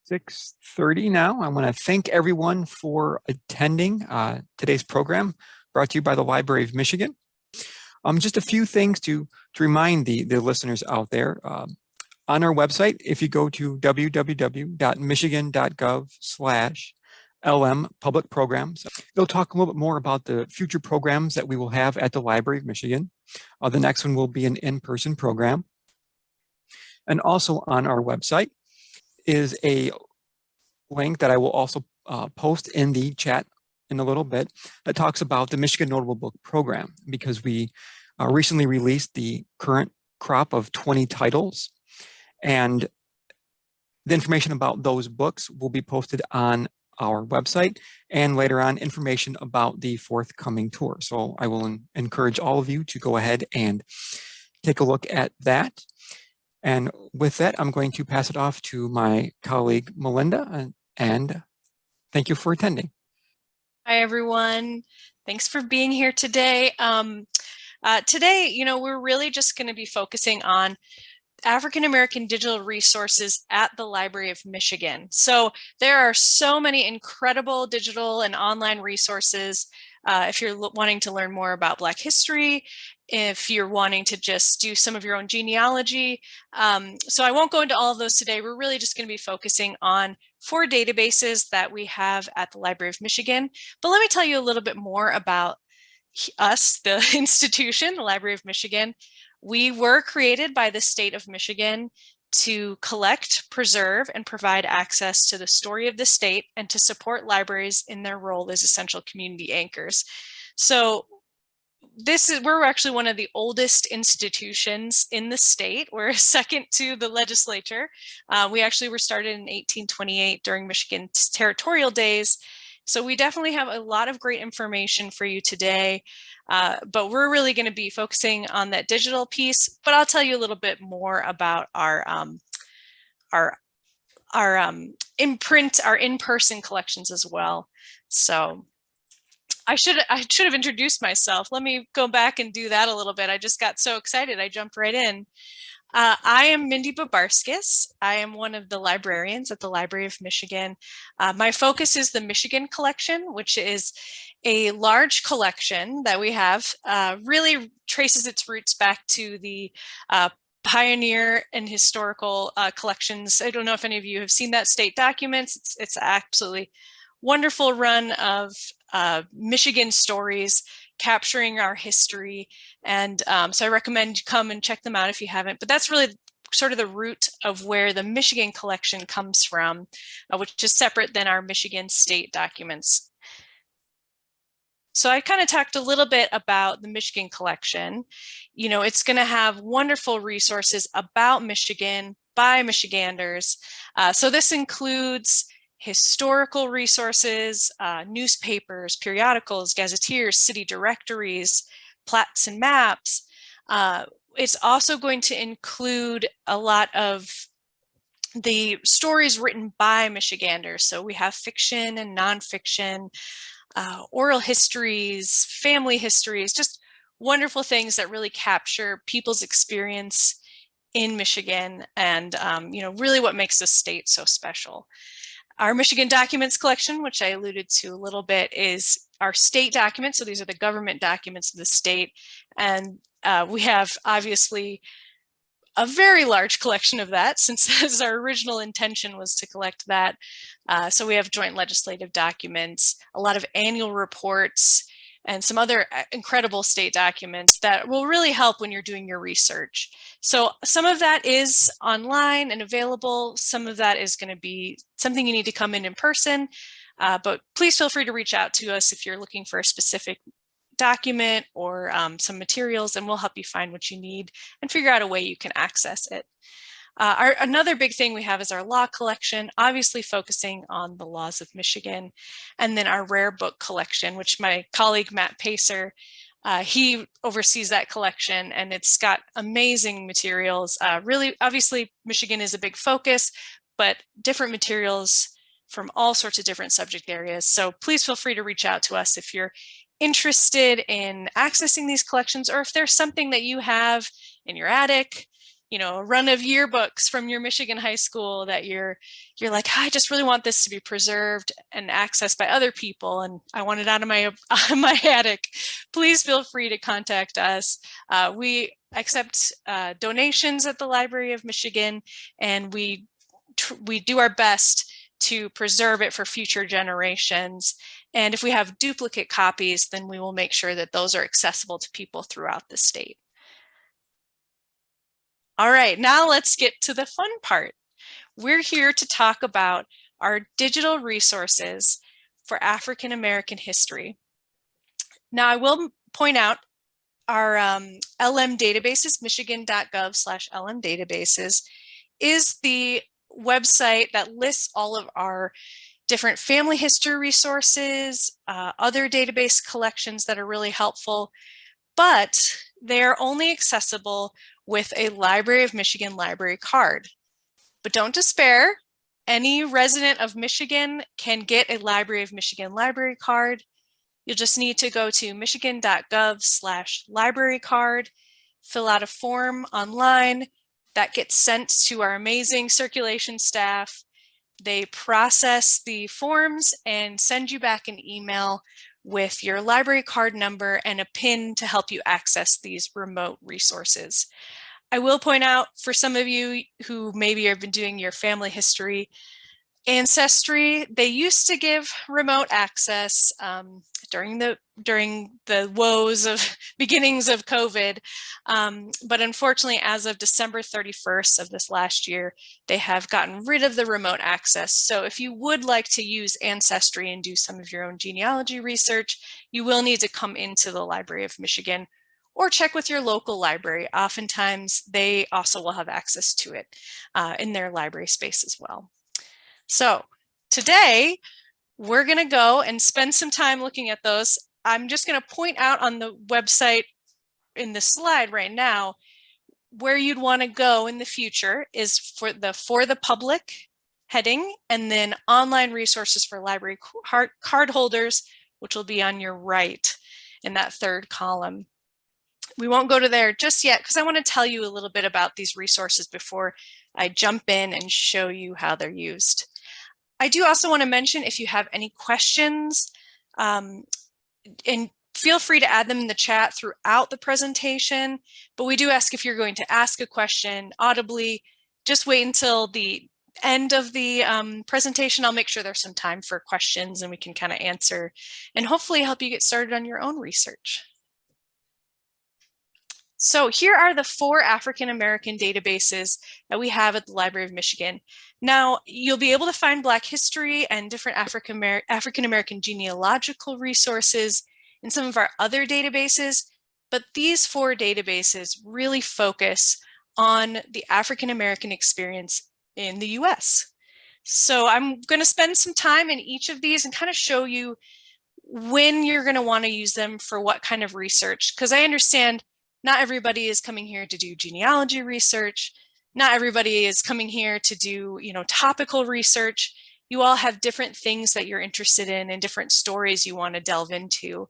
6:30 now. I want to thank everyone for attending today's program brought to you by the Library of Michigan. Just a few things to remind the listeners out there. On our website, if you go to www.michigan.gov/LM Public Programs, it'll talk a little bit more about the future programs that we will have at the Library of Michigan. The next one will be an in-person program. And also on our website is a link that I will also post in the chat in a little bit that talks about the Michigan Notable Book Program, because we recently released the current crop of 20 titles, and the information about those books will be posted on our website, and later on information about the forthcoming tour. So I will encourage all of you to go ahead and take a look at that. And with that, I'm going to pass it off to my colleague, Melinda, and thank you for attending. Hi, everyone. Thanks for being here today. Today, we're really just going to be focusing on African-American digital resources at the Library of Michigan. So there are so many incredible digital and online resources. If you're wanting to learn more about Black history, if you're wanting to just do some of your own genealogy. So I won't go into all of those today. We're really just going to be focusing on 4 databases that we have at the Library of Michigan. But let me tell you a little bit more about us, the institution, the Library of Michigan. We were created by the state of Michigan to collect, preserve, and provide access to the story of the state and to support libraries in their role as essential community anchors. So we're actually one of the oldest institutions in the state. We're second to the legislature. We actually were started in 1828 during Michigan's territorial days. So we definitely have a lot of great information for you today, but we're really going to be focusing on that digital piece. But I'll tell you a little bit more about our in-person collections as well. So I should have introduced myself. Let me go back and do that a little bit. I just got so excited, I jumped right in. I am Mindy Babarskis. I am one of the librarians at the Library of Michigan. My focus is the Michigan collection, which is a large collection that we have, really traces its roots back to the pioneer and historical collections. I don't know if any of you have seen that state documents. It's absolutely wonderful run of Michigan stories capturing our history. And so I recommend you come and check them out if you haven't. But that's really sort of the root of where the Michigan collection comes from, which is separate than our Michigan state documents. So I kind of talked a little bit about the Michigan collection. It's going to have wonderful resources about Michigan by Michiganders. So this includes historical resources, newspapers, periodicals, gazetteers, city directories, plats and maps. It's also going to include a lot of the stories written by Michiganders. So we have fiction and nonfiction, oral histories, family histories, just wonderful things that really capture people's experience in Michigan and really what makes the state so special. Our Michigan documents collection, which I alluded to a little bit, is our state documents. So these are the government documents of the state. And we have obviously a very large collection of that, since our original intention was to collect that. So we have joint legislative documents, a lot of annual reports, and some other incredible state documents that will really help when you're doing your research. So some of that is online and available. Some of that is going to be something you need to come in person, but please feel free to reach out to us if you're looking for a specific document or some materials, and we'll help you find what you need and figure out a way you can access it. Another big thing we have is our law collection, obviously focusing on the laws of Michigan, and then our rare book collection, which my colleague Matt Pacer, he oversees that collection, and it's got amazing materials. Really, obviously, Michigan is a big focus, but different materials from all sorts of different subject areas. So please feel free to reach out to us if you're interested in accessing these collections, or if there's something that you have in your attic a run of yearbooks from your Michigan high school that you're like, I just really want this to be preserved and accessed by other people, and I want it out of my attic, please feel free to contact us. We accept donations at the Library of Michigan, and we do our best to preserve it for future generations. And if we have duplicate copies, then we will make sure that those are accessible to people throughout the state. All right, now let's get to the fun part. We're here to talk about our digital resources for African American history. Now, I will point out our LM databases, michigan.gov/LM databases, is the website that lists all of our different family history resources, other database collections that are really helpful, but they're only accessible with a Library of Michigan library card. But don't despair, any resident of Michigan can get a Library of Michigan library card. You'll just need to go to michigan.gov/library card, fill out a form online that gets sent to our amazing circulation staff. They process the forms and send you back an email with your library card number and a PIN to help you access these remote resources. I will point out, for some of you who maybe have been doing your family history ancestry, they used to give remote access during the woes of beginnings of COVID. But unfortunately, as of December 31st of this last year, they have gotten rid of the remote access. So if you would like to use Ancestry and do some of your own genealogy research, you will need to come into the Library of Michigan or check with your local library. Oftentimes, they also will have access to it in their library space as well. So today, we're going to go and spend some time looking at those. I'm just going to point out on the website in the slide right now where you'd want to go in the future is for the public heading, and then online resources for library card holders, which will be on your right in that third column. We won't go to there just yet because I want to tell you a little bit about these resources before I jump in and show you how they're used. I do also want to mention, if you have any questions, and feel free to add them in the chat throughout the presentation, but we do ask, if you're going to ask a question audibly, just wait until the end of the presentation. I'll make sure there's some time for questions and we can kind of answer and hopefully help you get started on your own research. So here are the 4 African American databases that we have at the Library of Michigan. Now, you'll be able to find Black history and different African American genealogical resources in some of our other databases, but these 4 databases really focus on the African American experience in the US. So I'm going to spend some time in each of these and kind of show you when you're going to want to use them for what kind of research, because I understand not everybody is coming here to do genealogy research. Not everybody is coming here to do, topical research. You all have different things that you're interested in and different stories you want to delve into.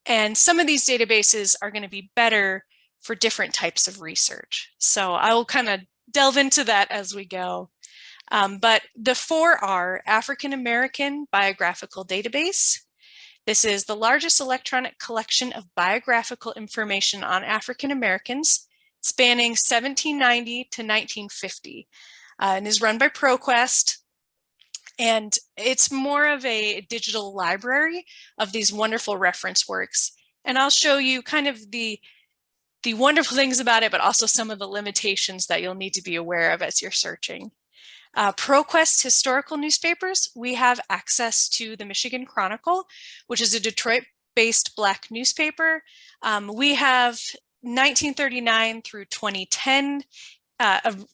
And some of these databases are going to be better for different types of research. So I will kind of delve into that as we go. But the 4 are African American Biographical Database. This is the largest electronic collection of biographical information on African Americans, spanning 1790 to 1950, and is run by ProQuest. And it's more of a digital library of these wonderful reference works. And I'll show you kind of the wonderful things about it, but also some of the limitations that you'll need to be aware of as you're searching. ProQuest historical newspapers, we have access to the Michigan Chronicle, which is a Detroit-based Black newspaper. We have 1939 through 2010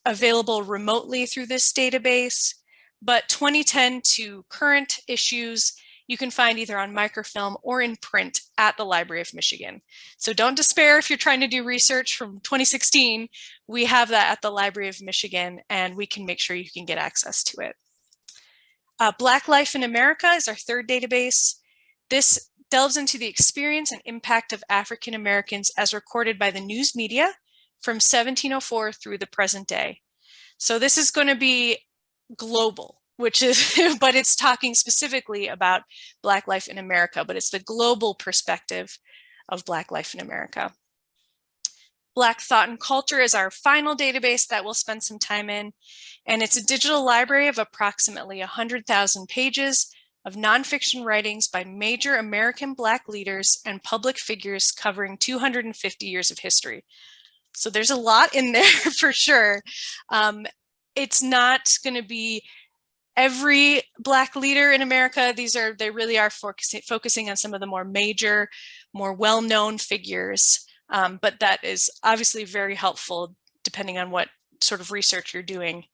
available remotely through this database, but 2010 to current issues you can find either on microfilm or in print at the Library of Michigan. So don't despair if you're trying to do research from 2016. We have that at the Library of Michigan, and we can make sure you can get access to it. Black Life in America is our 3rd database. This delves into the experience and impact of African Americans as recorded by the news media from 1704 through the present day. So this is going to be global, which is, but it's talking specifically about Black life in America, but it's the global perspective of Black life in America. Black Thought and Culture is our final database that we'll spend some time in, and it's a digital library of approximately 100,000 pages of nonfiction writings by major American Black leaders and public figures covering 250 years of history. So there's a lot in there for sure. It's not going to be every Black leader in America. They really are focusing on some of the more major, more well-known figures. But that is obviously very helpful depending on what sort of research you're doing.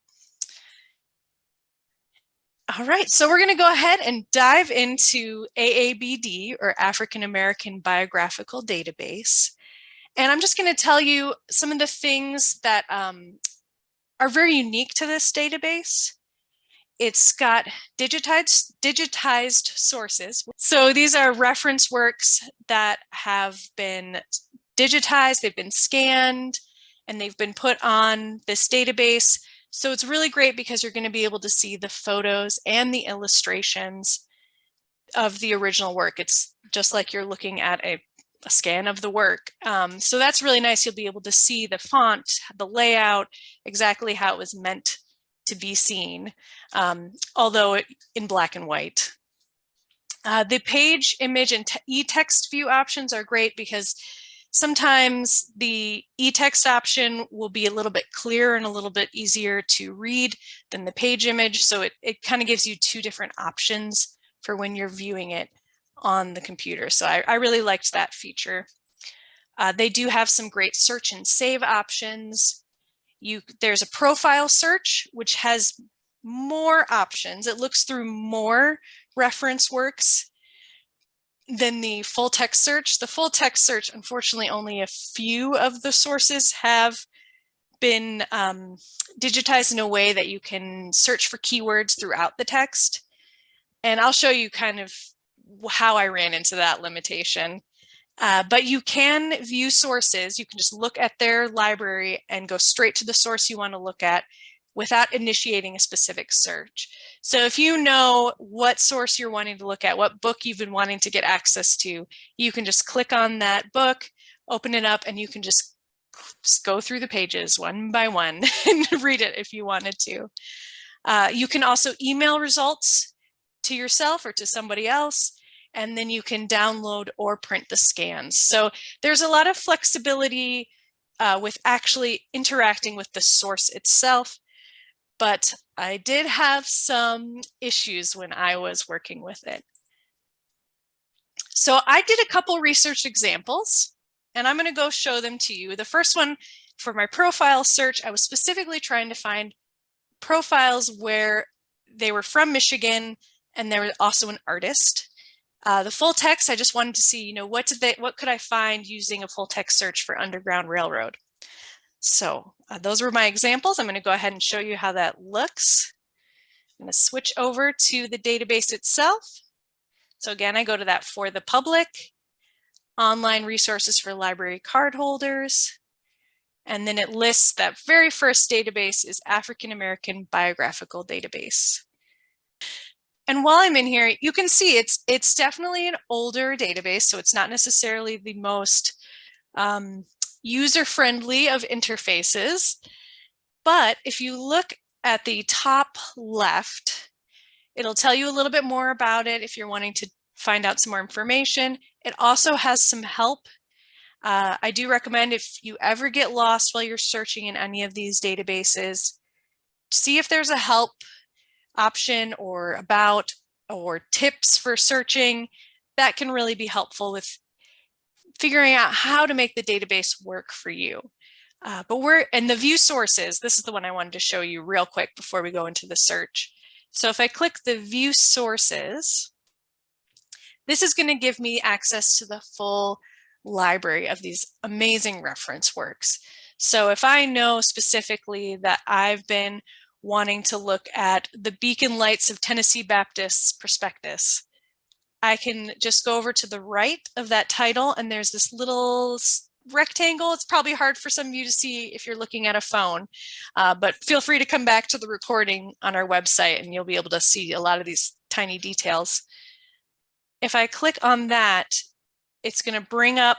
All right, so we're going to go ahead and dive into AABD, or African American Biographical Database. And I'm just going to tell you some of the things that are very unique to this database. It's got digitized sources. So these are reference works that have been digitized, they've been scanned, and they've been put on this database. So it's really great because you're going to be able to see the photos and the illustrations of the original work. It's just like you're looking at a scan of the work. So that's really nice. You'll be able to see the font, the layout, exactly how it was meant to be seen, although in black and white. The page, image, and e-text view options are great because sometimes the e-text option will be a little bit clearer and a little bit easier to read than the page image. So it kind of gives you two different options for when you're viewing it on the computer. So I really liked that feature. They do have some great search and save options. There's a profile search, which has more options. It looks through more reference works than the full text search. The full text search, unfortunately, only a few of the sources have been digitized in a way that you can search for keywords throughout the text. And I'll show you kind of how I ran into that limitation. But you can view sources. You can just look at their library and go straight to the source you want to look at without initiating a specific search. So if you know what source you're wanting to look at, what book you've been wanting to get access to, you can just click on that book, open it up, and you can just go through the pages one by one and read it if you wanted to. You can also email results to yourself or to somebody else, and then you can download or print the scans. So there's a lot of flexibility with actually interacting with the source itself. But I did have some issues when I was working with it. So I did a couple research examples, and I'm going to go show them to you. The first one, for my profile search, I was specifically trying to find profiles where they were from Michigan and they were also an artist. The full text, I just wanted to see, what could I find using a full text search for Underground Railroad. So those were my examples. I'm going to go ahead and show you how that looks. I'm going to switch over to the database itself. So again, I go to that for the public, online resources for library card holders, and then it lists that very first database is African American Biographical Database. And while I'm in here, you can see it's definitely an older database, so it's not necessarily the most user-friendly of interfaces. But if you look at the top left, it'll tell you a little bit more about it if you're wanting to find out some more information. It also has some help. I do recommend, if you ever get lost while you're searching in any of these databases, see if there's a help option or about or tips for searching. That can really be helpful with figuring out how to make the database work for you. But we're in the view sources. This is the one I wanted to show you real quick before we go into the search. So if I click the view sources, this is going to give me access to the full library of these amazing reference works. So if I know specifically that I've been wanting to look at the Beacon Lights of Tennessee Baptist's Prospectus, I can just go over to the right of that title, and there's this little rectangle. It's probably hard for some of you to see if you're looking at a phone, but feel free to come back to the recording on our website and you'll be able to see a lot of these tiny details. If I click on that, it's going to bring up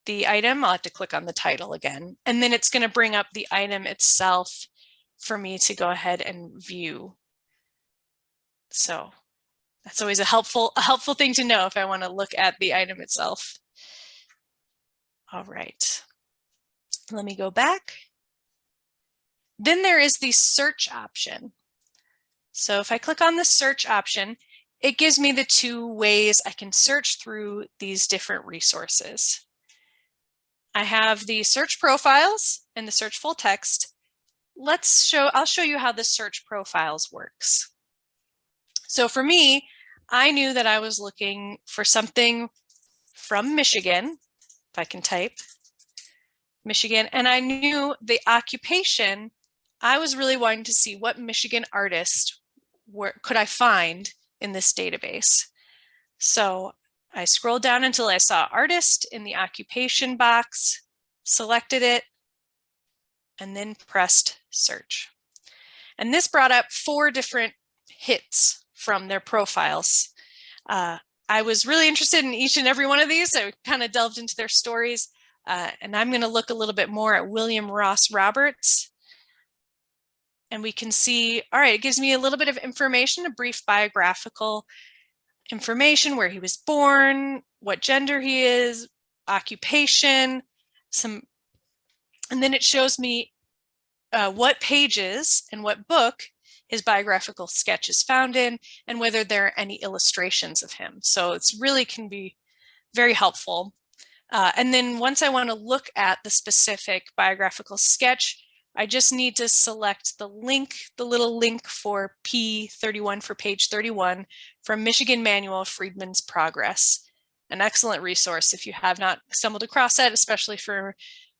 the item. I'll have to click on the title again, and then it's going to bring up the item itself for me to go ahead and view. So that's always a helpful thing to know if I want to look at the item itself. All right, let me go back. Then there is the search option. So if I click on the search option, it gives me the two ways I can search through these different resources. I have the search profiles and the search full text. I'll show you how the search profiles works. So for me, I knew that I was looking for something from Michigan, if I can type Michigan, and I knew the occupation. I was really wanting to see what Michigan artist could I find in this database. So I scrolled down until I saw artist in the occupation box, selected it, and then pressed search. And this brought up 4 different hits from their profiles. I was really interested in each and every one of these. So I kind of delved into their stories. And I'm going to look a little bit more at William Ross Roberts. And we can see, all right, it gives me a little bit of information, a brief biographical information, where he was born, what gender he is, occupation, and then it shows me what pages and what book his biographical sketch is found in, and whether there are any illustrations of him. So it's really can be very helpful. And then once I want to look at the specific biographical sketch, I just need to select the link, the little link for P31 for page 31 from Michigan Manual of Freedmen's Progress. An excellent resource if you have not stumbled across that, especially for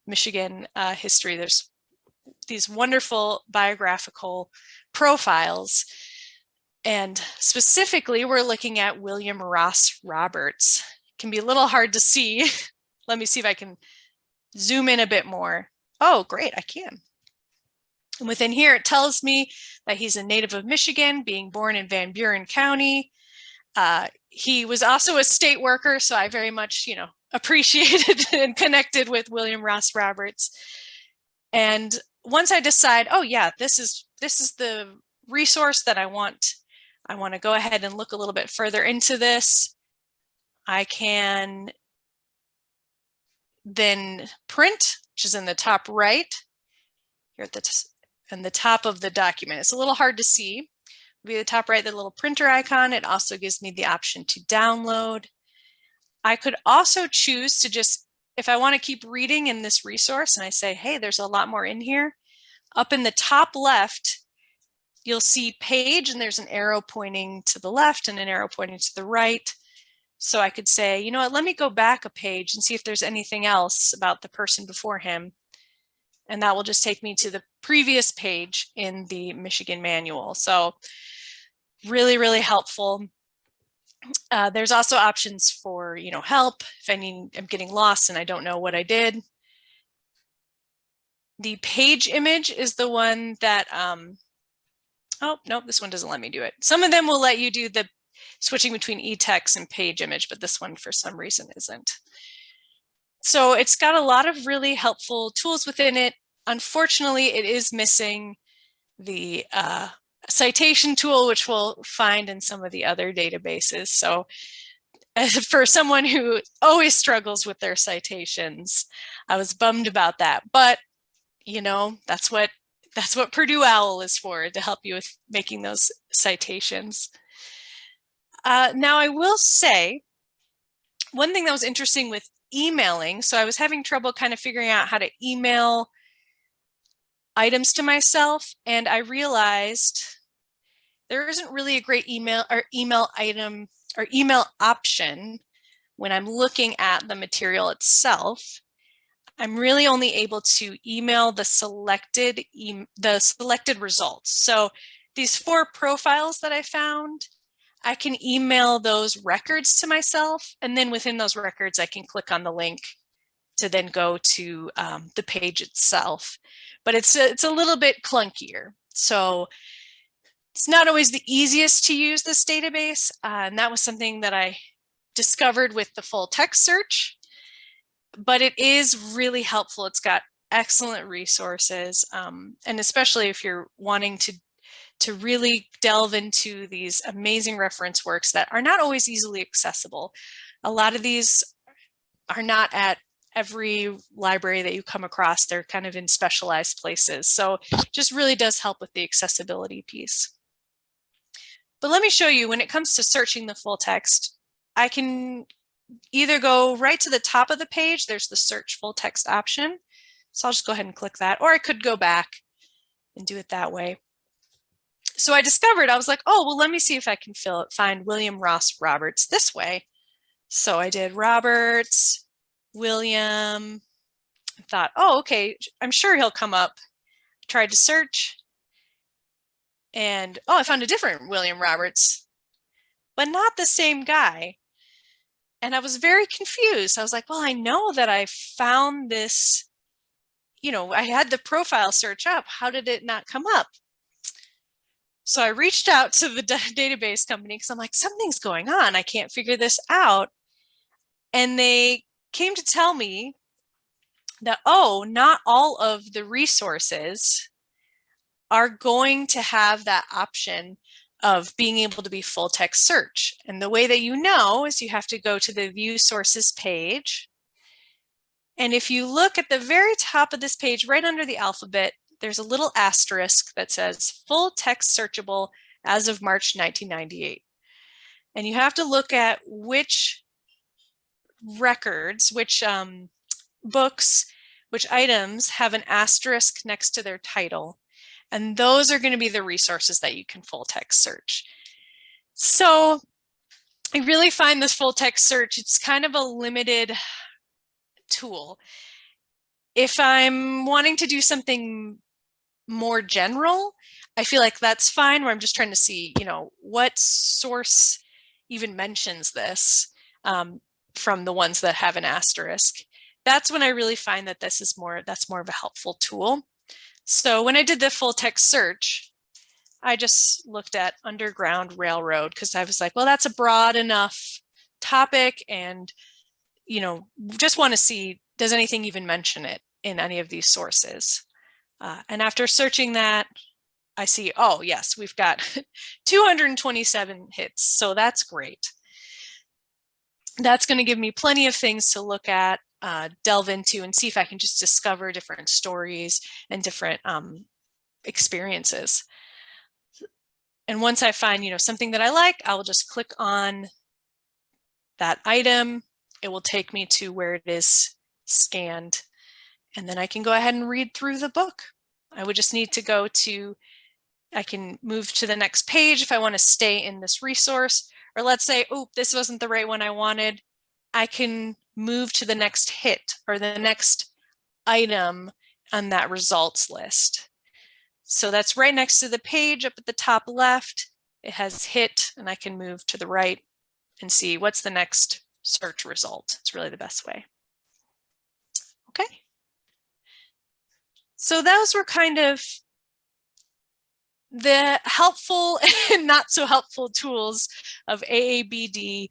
Michigan history. There's these wonderful biographical profiles. And specifically, we're looking at William Ross Roberts. It can be a little hard to see. Let me see if I can zoom in a bit more. Oh, great, I can. And within here, it tells me that he's a native of Michigan, being born in Van Buren County. He was also a state worker, so I very much, appreciated and connected with William Ross Roberts. And once I decide, oh yeah, this is the resource that I want to go ahead and look a little bit further into this, I can then print, which is in the top right here at the top of the document. It's a little hard to see. Be the top right, the little printer icon. It also gives me the option to download. I could also choose to just, if I want to keep reading in this resource and I say, hey, there's a lot more in here, up in the top left, you'll see page, and there's an arrow pointing to the left and an arrow pointing to the right. So I could say, you know what, let me go back a page and see if there's anything else about the person before him. And that will just take me to the previous page in the Michigan Manual. So really, really helpful. There's also options for, help if I'm getting lost and I don't know what I did. The page image is the one that, oh, nope, this one doesn't let me do it. Some of them will let you do the switching between e-text and page image, but this one for some reason isn't. So it's got a lot of really helpful tools within it. Unfortunately, it is missing the citation tool, which we'll find in some of the other databases. So for someone who always struggles with their citations, I was bummed about that. But, that's what Purdue OWL is for, to help you with making those citations. Now, I will say, one thing that was interesting with emailing, so I was having trouble kind of figuring out how to email items to myself, and I realized there isn't really a great email item or email option when I'm looking at the material itself. I'm really only able to email the selected results. So these 4 profiles that I found, I can email those records to myself, and then within those records, I can click on the link to then go to the page itself. But it's a little bit clunkier. So it's not always the easiest to use this database. And that was something that I discovered with the full text search. But it is really helpful. It's got excellent resources. And especially if you're wanting to really delve into these amazing reference works that are not always easily accessible. A lot of these are not at every library that you come across. They're kind of in specialized places. So it just really does help with the accessibility piece. But let me show you, when it comes to searching the full text, I can either go right to the top of the page. There's the search full text option. So I'll just go ahead and click that, or I could go back and do it that way. So I discovered, I was like, oh, well, let me see if I can find William Ross Roberts this way. So I did Roberts, William, I thought, oh, okay, I'm sure he'll come up. Tried to search, and oh, I found a different William Roberts, but not the same guy. And I was very confused. I was like, well, I know that I found this, you know, I had the profile search up. How did it not come up? So I reached out to the database company because I'm like, something's going on. I can't figure this out. And they came to tell me that, oh, not all of the resources are going to have that option of being able to be full text search. And the way that you know is you have to go to the View Sources page. And if you look at the very top of this page, right under the alphabet, there's a little asterisk that says full text searchable as of March 1998. And you have to look at which records, which books, which items have an asterisk next to their title. And those are going to be the resources that you can full text search. So I really find this full text search, it's kind of a limited tool. If I'm wanting to do something more general, I feel like that's fine, where I'm just trying to see, you know, what source even mentions this from the ones that have an asterisk. That's when I really find that this is that's more of a helpful tool. So when I did the full text search, I just looked at Underground Railroad because I was like, well, that's a broad enough topic, and, you know, just want to see, does anything even mention it in any of these sources? And after searching that, I see, oh, yes, we've got 227 hits. So that's great. That's going to give me plenty of things to look at, delve into, and see if I can just discover different stories and different experiences. And once I find, you know, something that I like, I will just click on that item. It will take me to where it is scanned. And then I can go ahead and read through the book. I would just need to go to, I can move to the next page if I want to stay in this resource. Or let's say, oh, this wasn't the right one I wanted. I can move to the next hit or the next item on that results list. So that's right next to the page up at the top left. It has hit, and I can move to the right and see what's the next search result. It's really the best way. Okay. So those were kind of the helpful and not so helpful tools of AABD.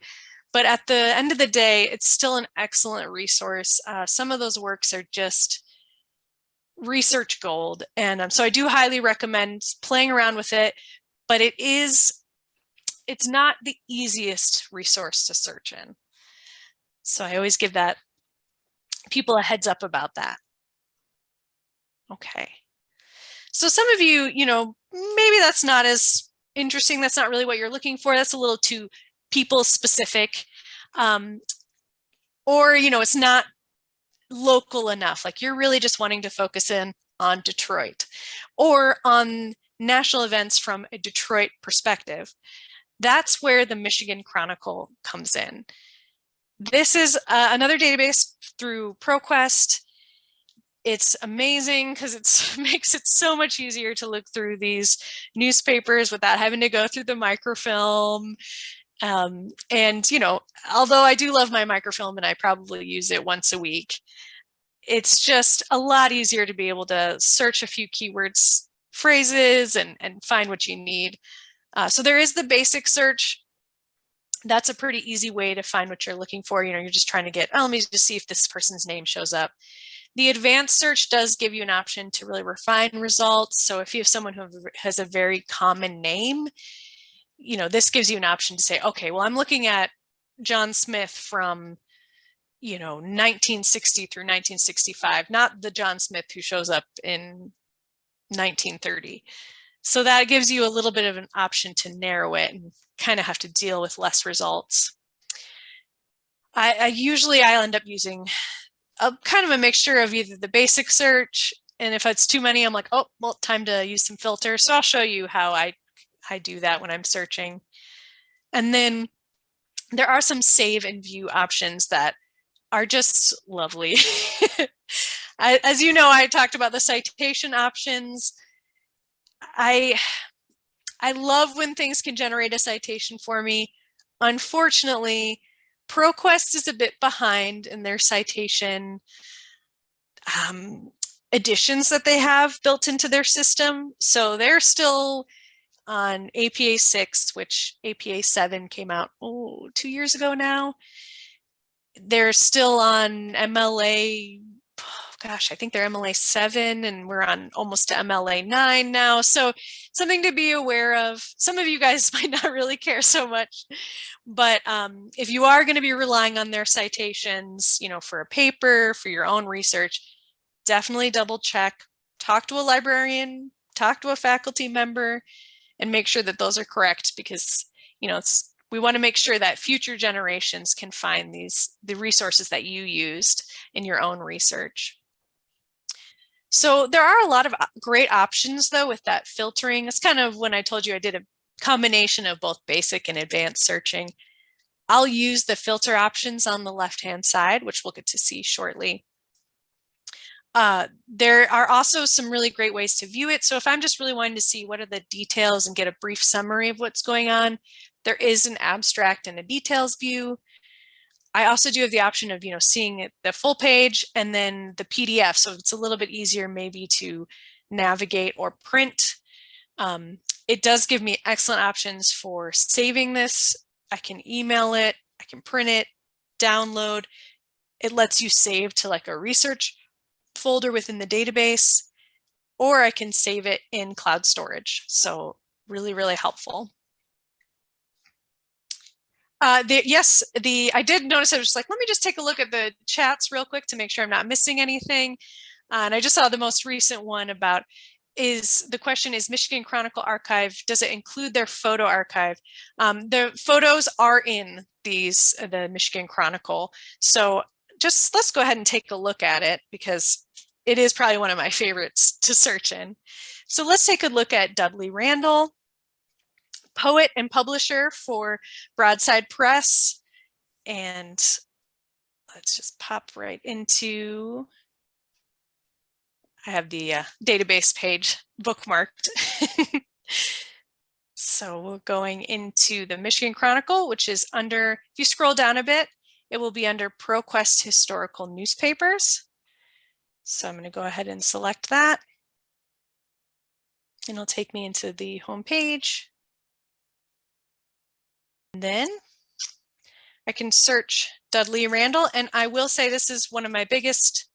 But at the end of the day, it's still an excellent resource. Some of those works are just research gold. And so I do highly recommend playing around with it, but it's not the easiest resource to search in. So I always give that people a heads up about that. Okay. So some of you, you know, maybe that's not as interesting. That's not really what you're looking for. That's a little too people specific. Or, you know, it's not local enough. Like you're really just wanting to focus in on Detroit or on national events from a Detroit perspective. That's where the Michigan Chronicle comes in. This is another database through ProQuest. It's amazing because it makes it so much easier to look through these newspapers without having to go through the microfilm. And, you know, although I do love my microfilm and I probably use it once a week, it's just a lot easier to be able to search a few keywords, phrases, and find what you need. So there is the basic search. That's a pretty easy way to find what you're looking for. You're just trying to get, oh, let me just see if this person's name shows up. The advanced search does give you an option to really refine results. So if you have someone who has a very common name, this gives you an option to say, okay, well, I'm looking at John Smith from 1960 through 1965, not the John Smith who shows up in 1930. So that gives you a little bit of an option to narrow it and kind of have to deal with less results. I usually end up using a kind of a mixture of either the basic search, and if it's too many, I'm like, oh, well, time to use some filters. So I'll show you how I do that when I'm searching. And then there are some save and view options that are just lovely. As you know, I talked about the citation options. I love when things can generate a citation for me. Unfortunately, ProQuest is a bit behind in their citation additions that they have built into their system. So they're still on APA 6, which APA 7 came out 2 years ago now. They're still on MLA, gosh, I think they're MLA 7 and we're on almost to MLA 9 now. So something to be aware of. Some of you guys might not really care so much, but if you are going to be relying on their citations, for a paper, for your own research, definitely double check, talk to a librarian, talk to a faculty member, and make sure that those are correct, because we want to make sure that future generations can find the resources that you used in your own research. So there are a lot of great options though with that filtering. It's kind of when I told you I did a combination of both basic and advanced searching. I'll use the filter options on the left-hand side, which we'll get to see shortly. There are also some really great ways to view it. So if I'm just really wanting to see what are the details and get a brief summary of what's going on, there is an abstract and a details view. I also do have the option of, seeing the full page and then the PDF. So it's a little bit easier maybe to navigate or print. It does give me excellent options for saving this. I can email it, I can print it, download. It lets you save to like a research folder within the database, or I can save it in cloud storage. So really, really helpful. I did notice, I was just like, let me just take a look at the chats real quick to make sure I'm not missing anything. And I just saw the most recent one about the question is Michigan Chronicle Archive, does it include their photo archive? The photos are in the Michigan Chronicle. So let's go ahead and take a look at it, because it is probably one of my favorites to search in. So let's take a look at Dudley Randall, poet and publisher for Broadside Press. And let's just pop right into, I have the database page bookmarked. So we're going into the Michigan Chronicle, which is under, if you scroll down a bit, it will be under ProQuest Historical Newspapers. So I'm going to go ahead and select that. And it'll take me into the home page. And then I can search Dudley Randall. And I will say this is one of my biggest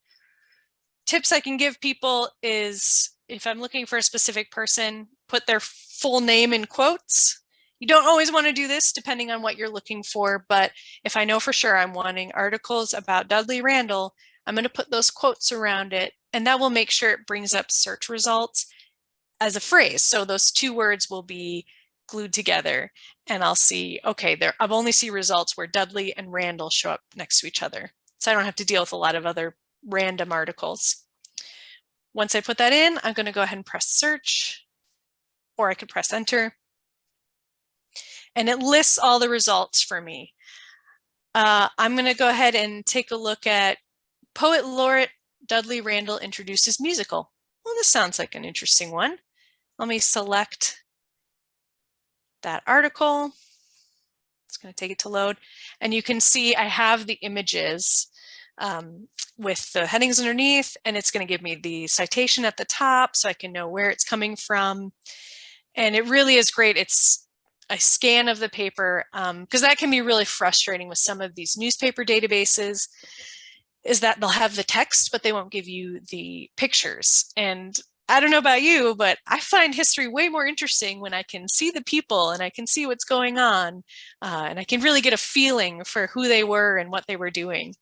tips I can give people is, if I'm looking for a specific person, put their full name in quotes. You don't always want to do this depending on what you're looking for, but if I know for sure I'm wanting articles about Dudley Randall, I'm going to put those quotes around it, and that will make sure it brings up search results as a phrase. So those two words will be glued together, and I'll see, okay, I've only see results where Dudley and Randall show up next to each other. So I don't have to deal with a lot of other random articles. Once I put that in, I'm going to go ahead and press search, or I could press enter. And it lists all the results for me. I'm going to go ahead and take a look at Poet Laureate Dudley Randall introduces musical. Well, this sounds like an interesting one. Let me select that article. It's going to take it to load. And you can see I have the images with the headings underneath, and it's going to give me the citation at the top so I can know where it's coming from. And it really is great. It's a scan of the paper, because that can be really frustrating with some of these newspaper databases, is that they'll have the text, but they won't give you the pictures. And I don't know about you, but I find history way more interesting when I can see the people and I can see what's going on, and I can really get a feeling for who they were and what they were doing.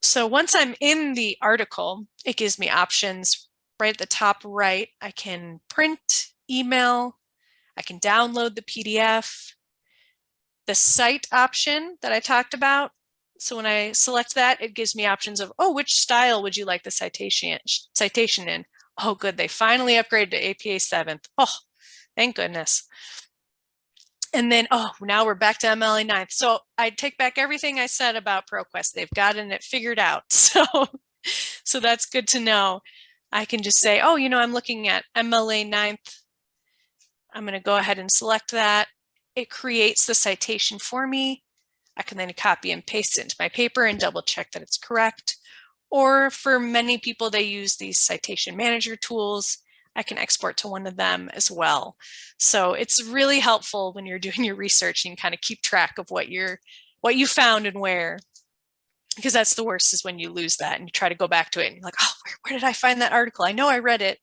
So once I'm in the article, it gives me options right at the top right. I can print, email, I can download the PDF, the cite option that I talked about. So when I select that, it gives me options of, oh, which style would you like the citation in? Oh, good, they finally upgraded to APA 7th. Oh, thank goodness. And then, oh, now we're back to MLA 9th. So I take back everything I said about ProQuest. They've gotten it figured out. So that's good to know. I can just say, oh, I'm looking at MLA 9th. I'm going to go ahead and select that. It creates the citation for me. I can then copy and paste it into my paper and double check that it's correct. Or for many people, they use these citation manager tools. I can export to one of them as well. So it's really helpful when you're doing your research and kind of keep track of what you found and where. Because that's the worst, is when you lose that and you try to go back to it and you're like, oh, where did I find that article? I know I read it.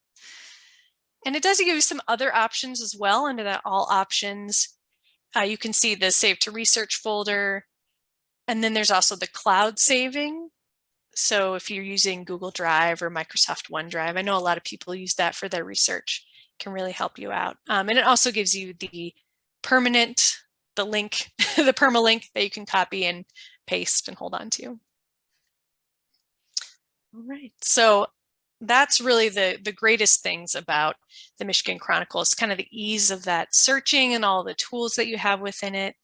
And it does give you some other options as well. Under that all options, you can see the save to research folder. And then there's also the cloud saving. So if you're using Google Drive or Microsoft OneDrive, I know a lot of people use that for their research, it can really help you out. And it also gives you the permanent, the link, the permalink that you can copy and paste and hold on to. All right, so that's really the greatest things about the Michigan Chronicle, is kind of the ease of that searching and all the tools that you have within it.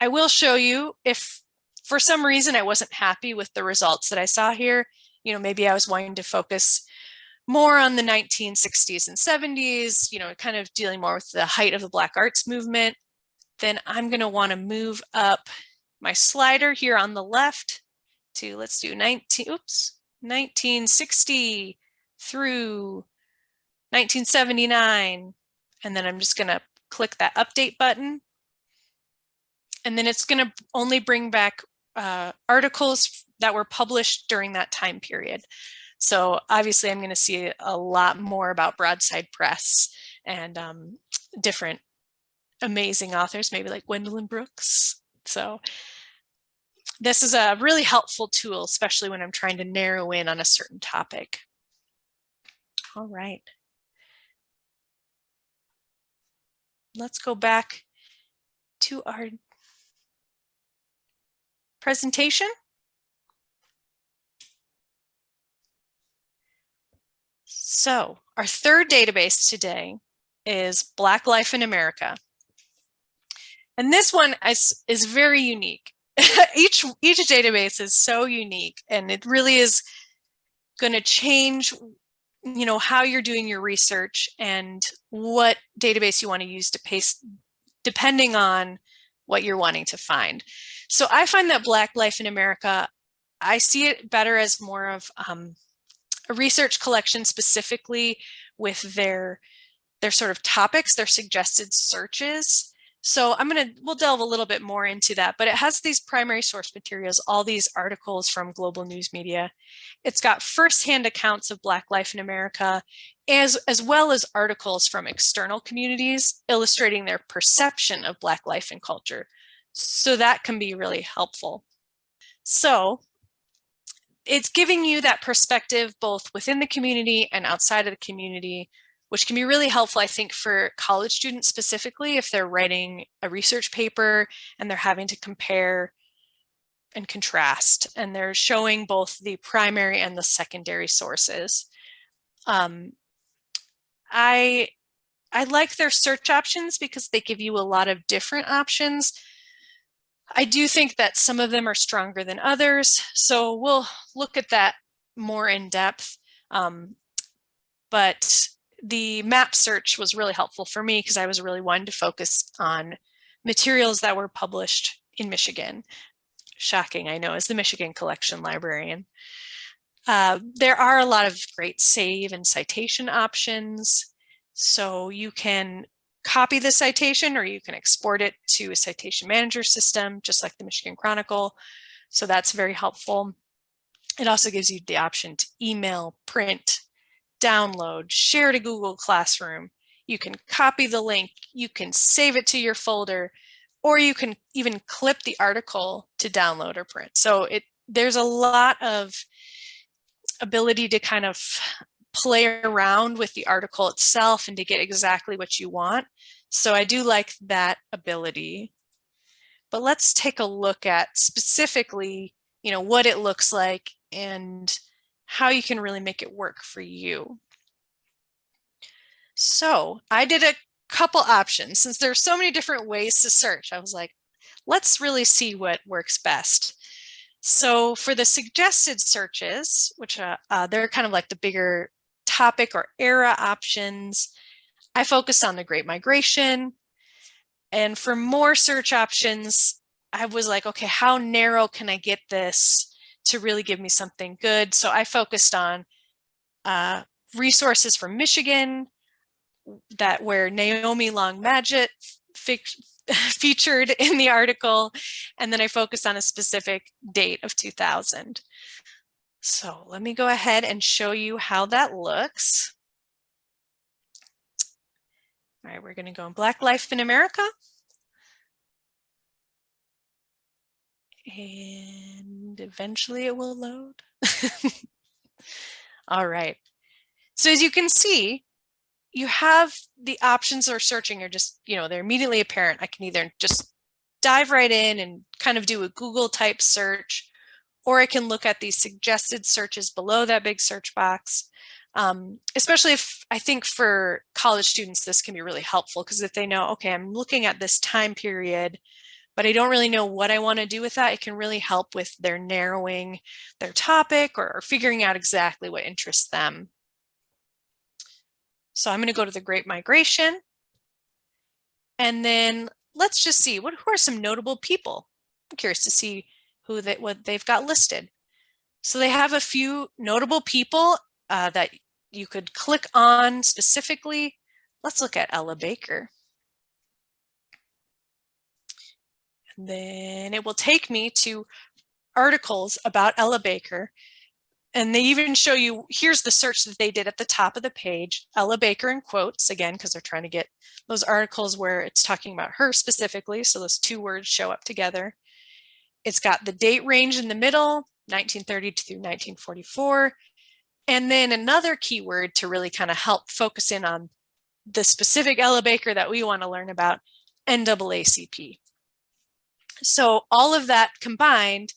I will show you, if for some reason I wasn't happy with the results that I saw here, maybe I was wanting to focus more on the 1960s and 70s, kind of dealing more with the height of the Black Arts movement, then I'm going to want to move up my slider here on the left to, let's do 1960 through 1979. And then I'm just going to click that update button. And then it's going to only bring back articles that were published during that time period. So obviously I'm going to see a lot more about Broadside Press and different amazing authors, maybe like Gwendolyn Brooks. So this is a really helpful tool, especially when I'm trying to narrow in on a certain topic. All right. Let's go back to our presentation. So our third database today is Black Life in America. And this one is very unique. Each database is so unique, and it really is going to change how you're doing your research and what database you want to use to paste, depending on what you're wanting to find. So I find that Black Life in America, I see it better as more of a research collection, specifically with their sort of topics, their suggested searches. So we'll delve a little bit more into that, but it has these primary source materials, all these articles from global news media. It's got firsthand accounts of Black life in America, as well as articles from external communities illustrating their perception of Black life and culture. So that can be really helpful. So it's giving you that perspective both within the community and outside of the community, which can be really helpful, I think, for college students specifically, if they're writing a research paper and they're having to compare and contrast, and they're showing both the primary and the secondary sources. I like their search options because they give you a lot of different options. I do think that some of them are stronger than others, so we'll look at that more in depth. But the map search was really helpful for me because I was really wanting to focus on materials that were published in Michigan. Shocking, I know, as the Michigan Collection Librarian. There are a lot of great save and citation options. So you can copy the citation or you can export it to a citation manager system, just like the Michigan Chronicle. So that's very helpful. It also gives you the option to email, print, download, share to Google Classroom. You can copy the link, you can save it to your folder, or you can even clip the article to download or print. So there's a lot of ability to kind of play around with the article itself and to get exactly what you want. So I do like that ability. But let's take a look at specifically, what it looks like and how you can really make it work for you. So I did a couple options. Since there's so many different ways to search, I was like, let's really see what works best. So for the suggested searches, which they're kind of like the bigger topic or era options, I focused on the Great Migration. And for more search options, I was like, okay, how narrow can I get this to really give me something good? So I focused on resources from Michigan, where Naomi Long-Madgett featured in the article, and then I focused on a specific date of 2000. So let me go ahead and show you how that looks. All right, we're going to go in Black Life in America. And eventually it will load. All right. So as you can see, you have the options for searching are just, they're immediately apparent. I can either just dive right in and kind of do a Google type search, or I can look at these suggested searches below that big search box. Especially if I think for college students, this can be really helpful because if they know, okay, I'm looking at this time period, but I don't really know what I want to do with that, it can really help with their narrowing their topic or figuring out exactly what interests them. So I'm going to go to the Great Migration. And then let's just see, who are some notable people? I'm curious to see what they've got listed. So they have a few notable people that you could click on specifically. Let's look at Ella Baker. And then it will take me to articles about Ella Baker. And they even show you, here's the search that they did at the top of the page, Ella Baker in quotes, again, because they're trying to get those articles where it's talking about her specifically. So those two words show up together. It's got the date range in the middle, 1930 through 1944. And then another keyword to really kind of help focus in on the specific Ella Baker that we want to learn about, NAACP. So all of that combined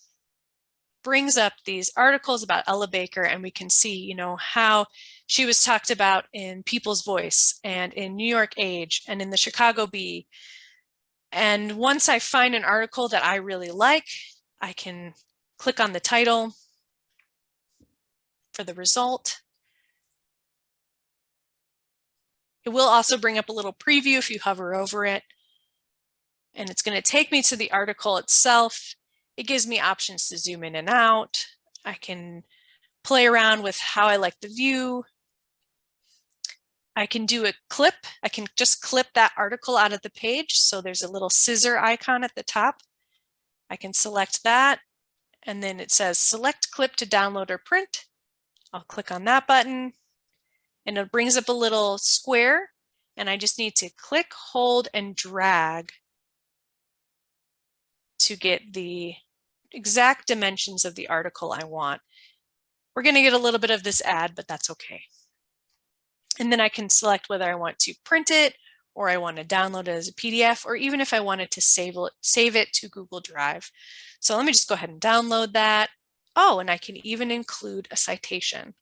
brings up these articles about Ella Baker, and we can see, how she was talked about in People's Voice and in New York Age and in the Chicago Bee. And once I find an article that I really like, I can click on the title for the result. It will also bring up a little preview if you hover over it. And it's going to take me to the article itself. It gives me options to zoom in and out. I can play around with how I like the view. I can do a clip. I can just clip that article out of the page. So there's a little scissor icon at the top. I can select that. And then it says select clip to download or print. I'll click on that button. And it brings up a little square. And I just need to click, hold, and drag to get the exact dimensions of the article I want. We're going to get a little bit of this ad, but that's okay. And then I can select whether I want to print it or I want to download it as a PDF, or even if I wanted to save it to Google Drive. So let me just go ahead and download that. Oh, and I can even include a citation.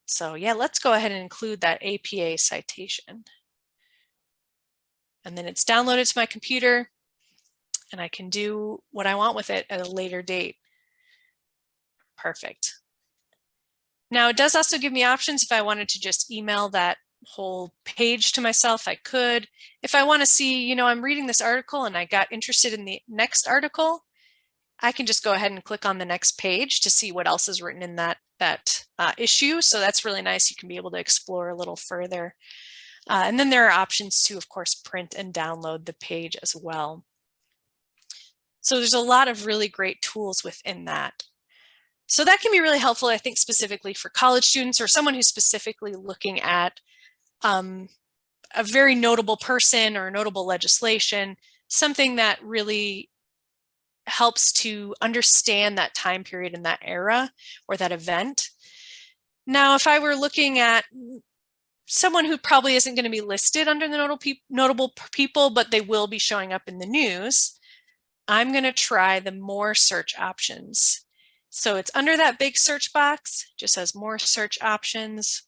So yeah, let's go ahead and include that APA citation. And then it's downloaded to my computer, and I can do what I want with it at a later date. Perfect. Now it does also give me options. If I wanted to just email that whole page to myself, I could. If I want to see, I'm reading this article and I got interested in the next article, I can just go ahead and click on the next page to see what else is written in that issue. So that's really nice. You can be able to explore a little further. And then there are options to, of course, print and download the page as well. So there's a lot of really great tools within that. So that can be really helpful, I think, specifically for college students or someone who's specifically looking at a very notable person or notable legislation, something that really helps to understand that time period in that era or that event. Now, if I were looking at someone who probably isn't going to be listed under the notable people, but they will be showing up in the news, I'm going to try the more search options. So it's under that big search box, just says more search options.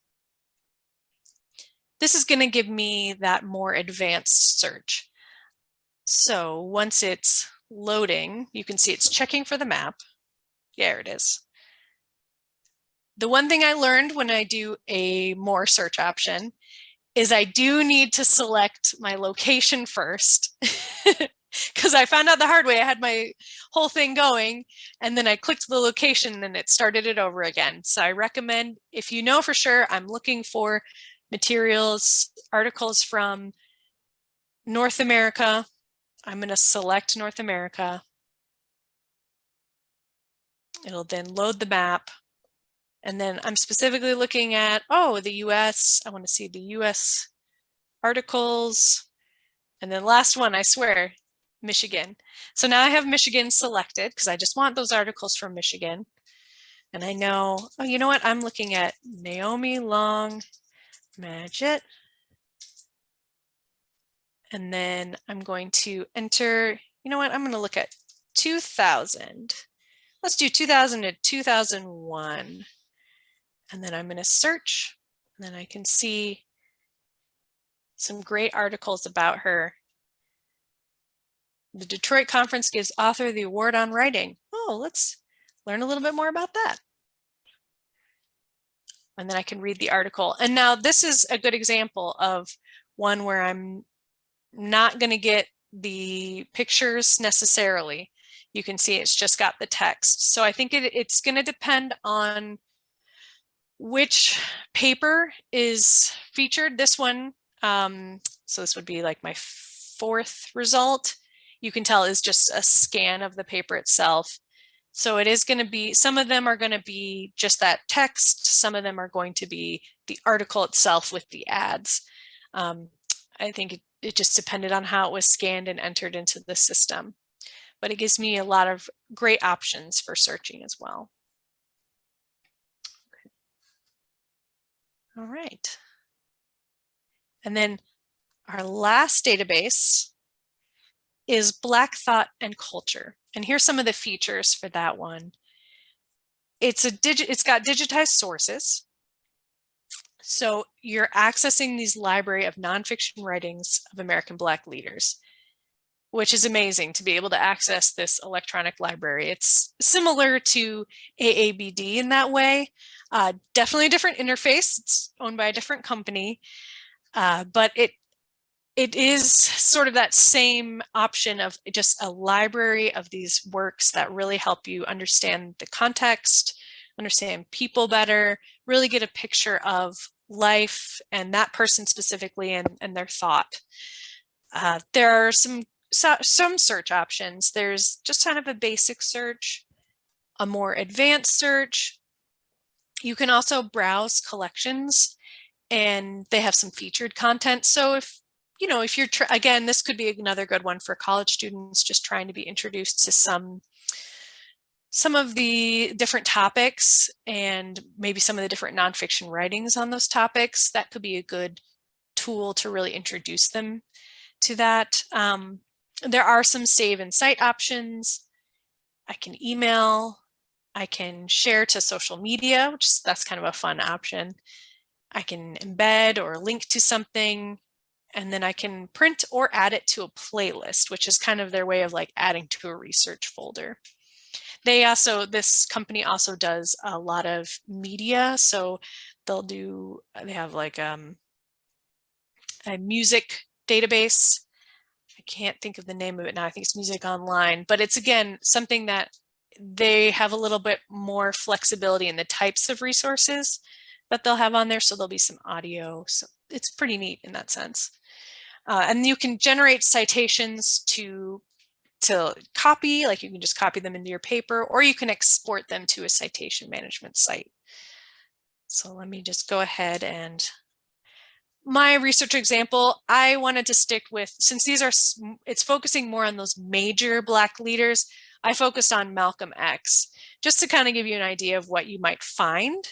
This is going to give me that more advanced search. So once it's loading, you can see it's checking for the map. There it is. The one thing I learned when I do a more search option is I do need to select my location first because I found out the hard way. I had my whole thing going and then I clicked the location and it started it over again. So I recommend, if you know for sure I'm looking for materials, articles from North America, I'm going to select North America. It'll then load the map. And then I'm specifically looking at, oh, the US. I want to see the US articles. And then last one, I swear, Michigan. So now I have Michigan selected because I just want those articles from Michigan. And I know, oh, you know what? I'm looking at Naomi Long Madgett. And then I'm going to enter, you know what? I'm going to look at 2000. Let's do 2000 to 2001. And then I'm going to search, and then I can see some great articles about her. The Detroit Conference gives author the award on writing. Oh, let's learn a little bit more about that. And then I can read the article. And now this is a good example of one where I'm not going to get the pictures necessarily. You can see it's just got the text. So I think it's going to depend on which paper is featured. This one, so this would be like my fourth result. You can tell is just a scan of the paper itself. So it is going to be, some of them are going to be just that text. Some of them are going to be the article itself with the ads. I think it just depended on how it was scanned and entered into the system. But it gives me a lot of great options for searching as well. All right. And then our last database is Black Thought and Culture. And here's some of the features for that one. It's got digitized sources. So you're accessing these library of nonfiction writings of American Black leaders, which is amazing to be able to access this electronic library. It's similar to AABD in that way. Definitely a different interface. It's owned by a different company, but it is sort of that same option of just a library of these works that really help you understand the context, understand people better, really get a picture of life and that person specifically and their thought. There are some search options. There's just kind of a basic search, a more advanced search. You can also browse collections and they have some featured content. So if you're, again, this could be another good one for college students just trying to be introduced to some of the different topics and maybe some of the different nonfiction writings on those topics. That could be a good tool to really introduce them to that. There are some save and cite options. I can email, I can share to social media, that's kind of a fun option. I can embed or link to something, and then I can print or add it to a playlist, which is kind of their way of like adding to a research folder. This company also does a lot of media. So they have like a music database. I can't think of the name of it now. I think it's Music Online, but it's again, something that they have a little bit more flexibility in the types of resources that they'll have on there. So there'll be some audio. So it's pretty neat in that sense. And you can generate citations to copy, like you can just copy them into your paper, or you can export them to a citation management site. So let me just go ahead and my research example, I wanted to stick with, since these are, it's focusing more on those major Black leaders, I focused on Malcolm X, just to kind of give you an idea of what you might find.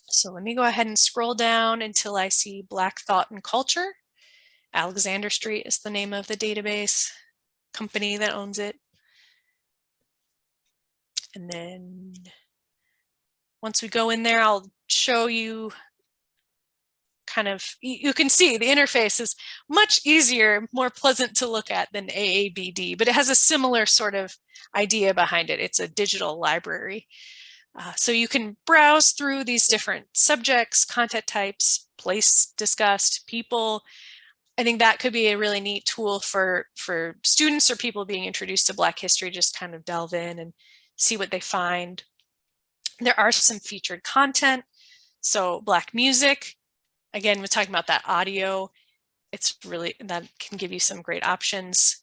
So let me go ahead and scroll down until I see Black Thought and Culture. Alexander Street is the name of the database company that owns it. And then once we go in there, I'll show you kind of, you can see the interface is much easier, more pleasant to look at than AABD, but it has a similar sort of idea behind it. It's a digital library. So you can browse through these different subjects, content types, place discussed, people. I think that could be a really neat tool for students or people being introduced to Black history, just kind of delve in and see what they find. There are some featured content. So Black music, again, we're talking about that audio. It's really, that can give you some great options.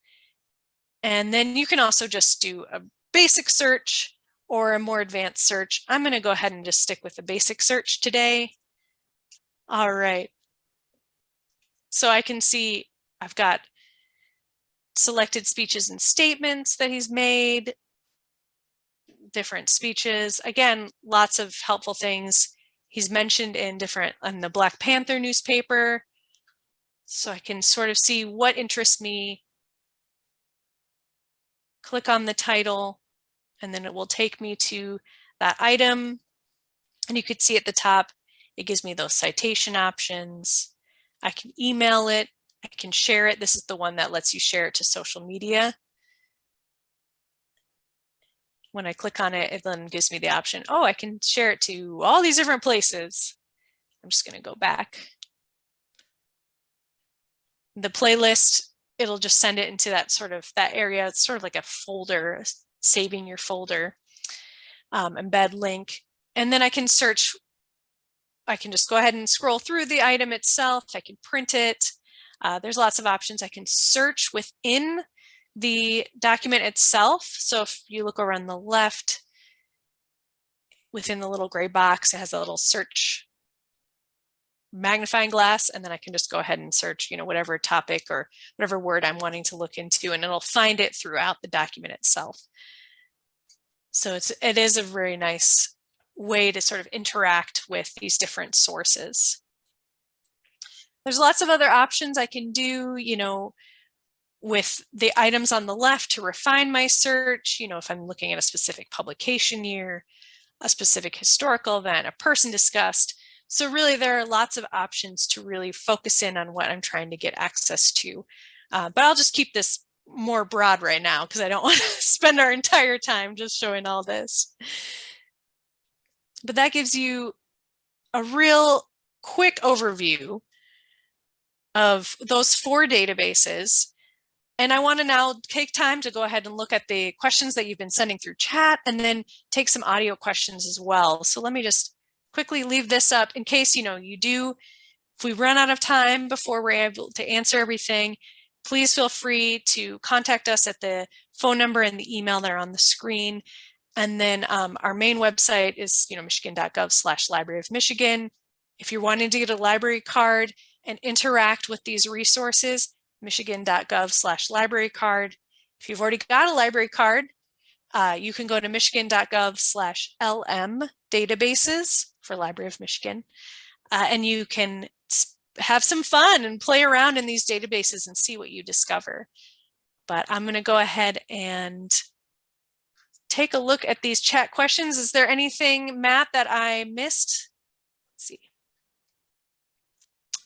And then you can also just do a basic search or a more advanced search. I'm going to go ahead and just stick with the basic search today. All right. So I can see I've got selected speeches and statements that he's made, different speeches. Again, lots of helpful things. He's mentioned in the Black Panther newspaper. So I can sort of see what interests me. Click on the title, and then it will take me to that item. And you could see at the top, it gives me those citation options. I can email it. I can share it. This is the one that lets you share it to social media. When I click on it, it then gives me the option, oh, I can share it to all these different places. I'm just going to go back. The playlist, it'll just send it into that that area. It's sort of like a folder, saving your folder, embed link. And then I can search. I can just go ahead and scroll through the item itself. I can print it. There's lots of options. I can search within the document itself. So if you look over on the left, within the little gray box, it has a little search magnifying glass, and then I can just go ahead and search, whatever topic or whatever word I'm wanting to look into, and it'll find it throughout the document itself. So it is a very nice way to sort of interact with these different sources. There's lots of other options I can do, with the items on the left to refine my search, if I'm looking at a specific publication year, a specific historical event, a person discussed. So really there are lots of options to really focus in on what I'm trying to get access to. But I'll just keep this more broad right now because I don't want to spend our entire time just showing all this. But that gives you a real quick overview of those 4 databases. And I want to now take time to go ahead and look at the questions that you've been sending through chat, and then take some audio questions as well. So let me just quickly leave this up in case, if we run out of time before we're able to answer everything, please feel free to contact us at the phone number and the email that are on the screen. And then our main website is, michigan.gov/Library of Michigan. If you're wanting to get a library card and interact with these resources, michigan.gov/library card. If you've already got a library card, you can go to michigan.gov/LM databases for Library of Michigan, and you can have some fun and play around in these databases and see what you discover. But I'm going to go ahead and take a look at these chat questions. Is there anything, Matt, that I missed? Let's see.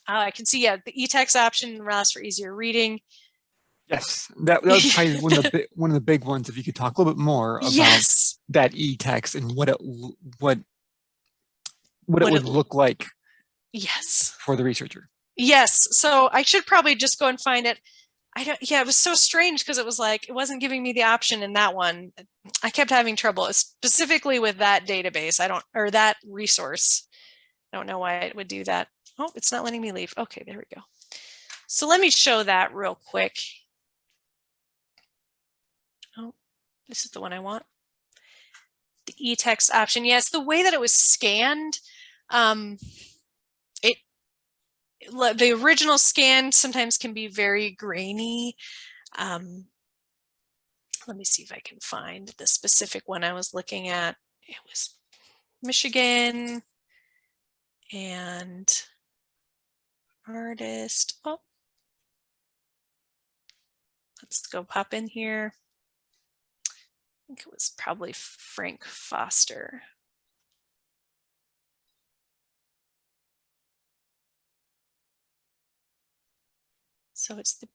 I can see, the e-text option allows for easier reading. Yes, that was probably one of the big ones. If you could talk a little bit more about that e-text and what it would look like. Yes. For the researcher. Yes. So I should probably just go and find it. Yeah, it was so strange because it was like, it wasn't giving me the option in that one. I kept having trouble, specifically with that database. Or that resource. I don't know why it would do that. Oh, it's not letting me leave. Okay, there we go. So let me show that real quick. Oh, this is the one I want. The e-text option. Yeah, it's the way that it was scanned. The original scan sometimes can be very grainy. Let me see if I can find the specific one I was looking at. It was Michigan and artist. Oh, let's go pop in here. I think it was probably Frank Foster. So it's the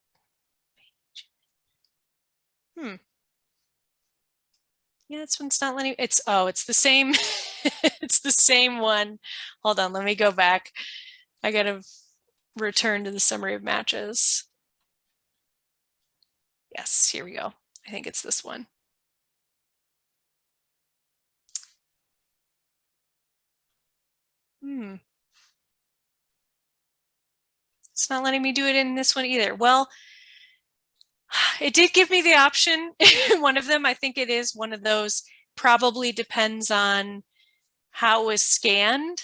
page. Yeah, this one's not letting. It's the same. It's the same one. Hold on, let me go back. I gotta return to the summary of matches. Yes, here we go. I think it's this one. It's not letting me do it in this one either. Well, it did give me the option. One of them, I think it is one of those, probably depends on how it was scanned.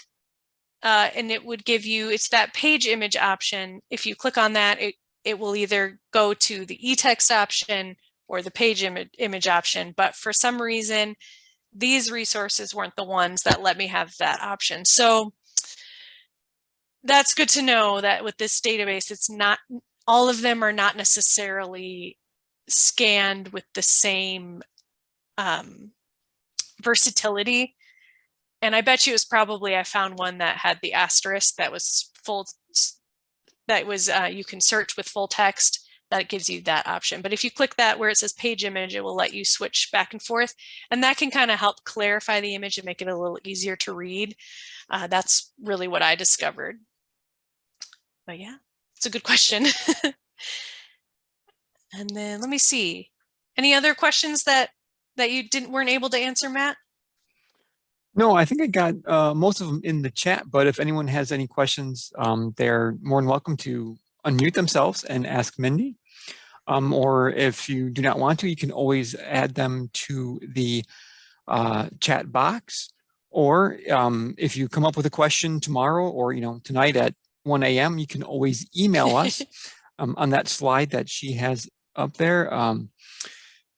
And it would give you, it's that page image option. If you click on that, it will either go to the e-text option or the page image option. But for some reason, these resources weren't the ones that let me have that option. So that's good to know that with this database, it's not, all of them are not necessarily scanned with the same versatility. And I bet you it was probably, I found one that had the asterisk that was full, that was, you can search with full text, that gives you that option. But if you click that where it says page image, it will let you switch back and forth. And that can kind of help clarify the image and make it a little easier to read. That's really what I discovered. But yeah, it's a good question. And then let me see. Any other questions that you weren't able to answer, Matt? No, I think I got most of them in the chat, but if anyone has any questions, they're more than welcome to unmute themselves and ask Mindy. Or if you do not want to, you can always add them to the chat box. Or if you come up with a question tomorrow or tonight at 1 a.m., you can always email us on that slide that she has up there.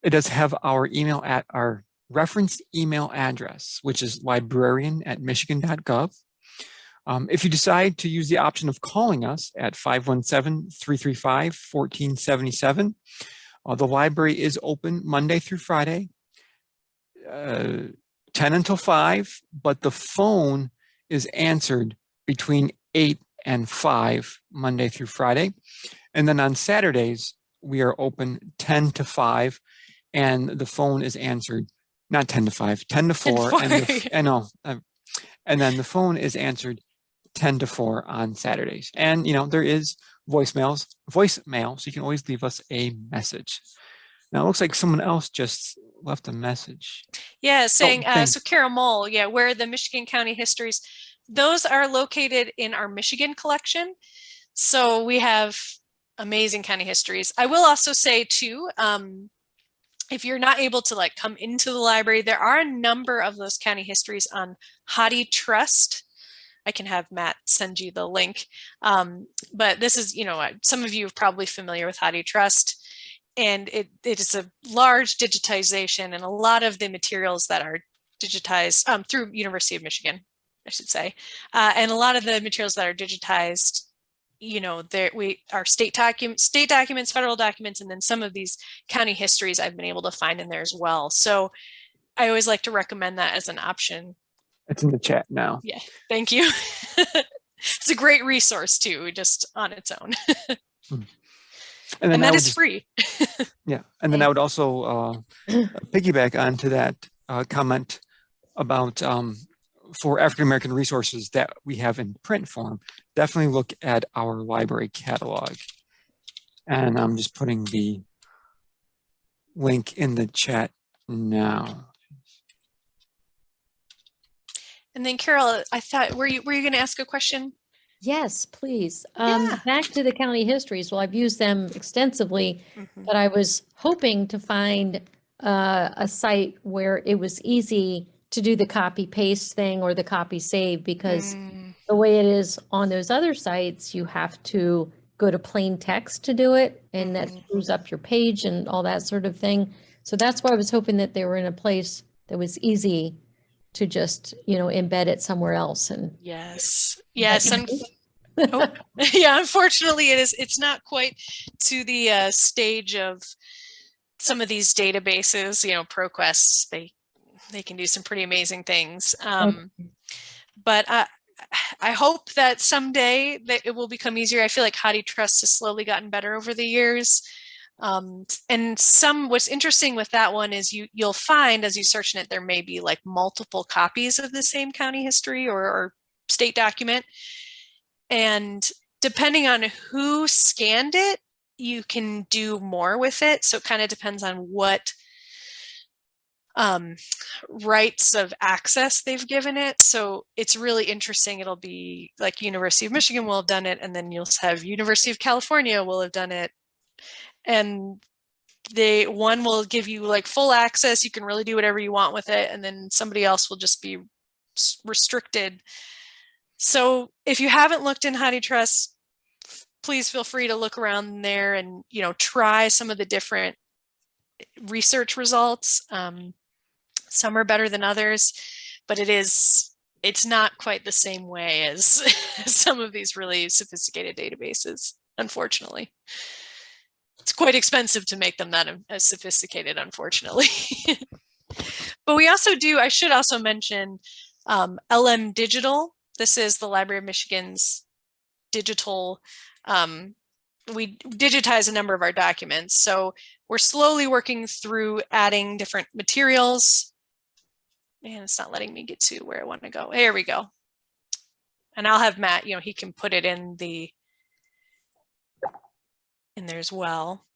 It does have our email at our reference email address, which is librarian@michigan.gov. If you decide to use the option of calling us at 517-335-1477, the library is open Monday through Friday, 10 until 5, but the phone is answered between 8 and 5 Monday through Friday. And then on Saturdays, we are open 10 to 5, and the phone is answered, not 10 to 5, 10 to 4. And then the phone is answered 10 to 4 on Saturdays. And, there is voicemail, so you can always leave us a message. Now, it looks like someone else just left a message. Yeah, saying, so Carol Mole, yeah, where the Michigan County Histories, those are located in our Michigan collection. So we have amazing county histories. I will also say too, if you're not able to come into the library, there are a number of those county histories on HathiTrust. I can have Matt send you the link. But this is, some of you are probably familiar with HathiTrust, and it is a large digitization, and a lot of the materials that are digitized through University of Michigan, I should say, and a lot of the materials that are digitized, we are state documents, federal documents, and then some of these county histories I've been able to find in there as well. So I always like to recommend that as an option. It's in the chat now. Yeah, thank you. It's a great resource too, just on its own. And that is free. Yeah, and then I would also piggyback onto that comment about for African-American resources that we have in print form, definitely look at our library catalog. And I'm just putting the link in the chat now. And then Carol, I thought, were you going to ask a question? Yes, please. Yeah. Back to the county histories. Well, I've used them extensively, Mhm. but I was hoping to find a site where it was easy to do the copy paste thing or the copy save, because the way it is on those other sites, you have to go to plain text to do it, and that screws up your page and all that sort of thing. So that's why I was hoping that they were in a place that was easy to just, embed it somewhere else. And Yes. but- Yeah, unfortunately it's not quite to the stage of some of these databases, ProQuest, they can do some pretty amazing things. But I hope that someday that it will become easier. I feel like HathiTrust has slowly gotten better over the years. And what's interesting with that one is you'll find as you search in it, there may be like multiple copies of the same county history or state document. And depending on who scanned it, you can do more with it. So it kind of depends on what rights of access they've given it. So it's really interesting. It'll be like University of Michigan will have done it, and then you'll have University of California will have done it. And one will give you like full access. You can really do whatever you want with it. And then somebody else will just be restricted. So if you haven't looked in HathiTrust, please feel free to look around there and, try some of the different research results. Some are better than others, but it's not quite the same way as some of these really sophisticated databases, unfortunately. It's quite expensive to make them that as sophisticated, unfortunately. But we also do, I should also mention LM Digital. This is the Library of Michigan's digital, we digitize a number of our documents. So we're slowly working through adding different materials. Man, it's not letting me get to where I want to go. Here we go. And I'll have Matt, he can put it in there as well.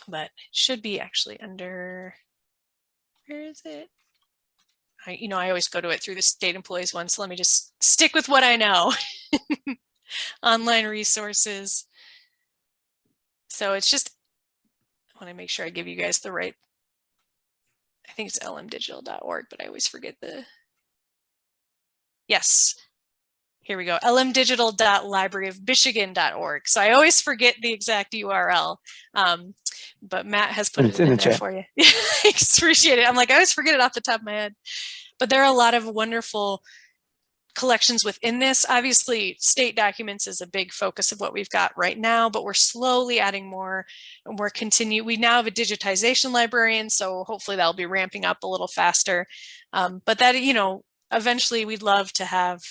But it should be actually under, where is it? I always go to it through the state employees one, so let me just stick with what I know. Online resources. So it's just, I want to make sure I give you guys the right, I think it's lmdigital.org, but I always forget yes. Here we go, lmdigital.libraryofmichigan.org. So I always forget the exact URL, but Matt has put it in the chat for you. I appreciate it. I'm like, I always forget it off the top of my head. But there are a lot of wonderful collections within this. Obviously, state documents is a big focus of what we've got right now, but we're slowly adding more, and we now have a digitization librarian, so hopefully that'll be ramping up a little faster. But that, eventually we'd love to have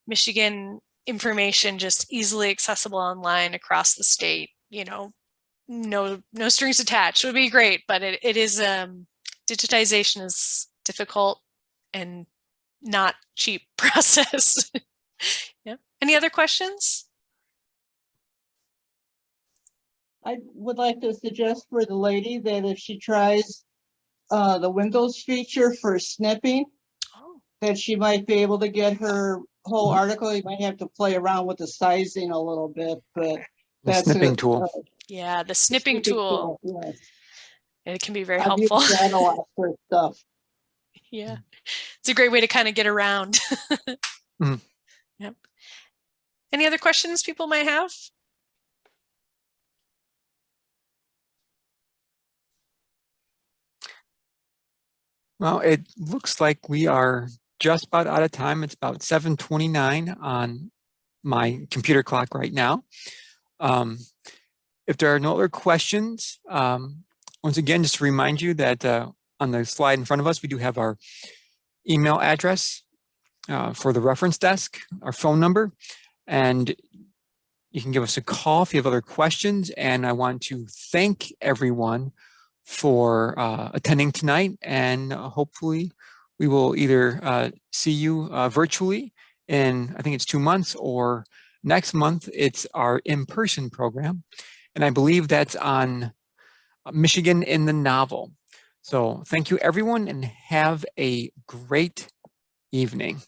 Michigan information just easily accessible online across the state. No strings attached. It would be great, but it is digitization is difficult and not cheap process. Yeah. Any other questions? I would like to suggest for the lady that if she tries the Windows feature for snipping, that she might be able to get her whole article. You might have to play around with the sizing a little bit, but that's the snipping tool. Yeah, the snipping tool. Yes. It can be very I've helpful. used that a lot for stuff. Yeah, it's a great way to kind of get around. Yep. Any other questions people might have? Well, it looks like we are just about out of time. It's about 7:29 on my computer clock right now. If there are no other questions, once again, just to remind you that on the slide in front of us, we do have our email address for the reference desk, our phone number, and you can give us a call if you have other questions. And I want to thank everyone for attending tonight, and hopefully we will either see you virtually in, I think it's 2 months, or Next month, it's our in-person program, and I believe that's on Michigan in the novel. So thank you, everyone, and have a great evening.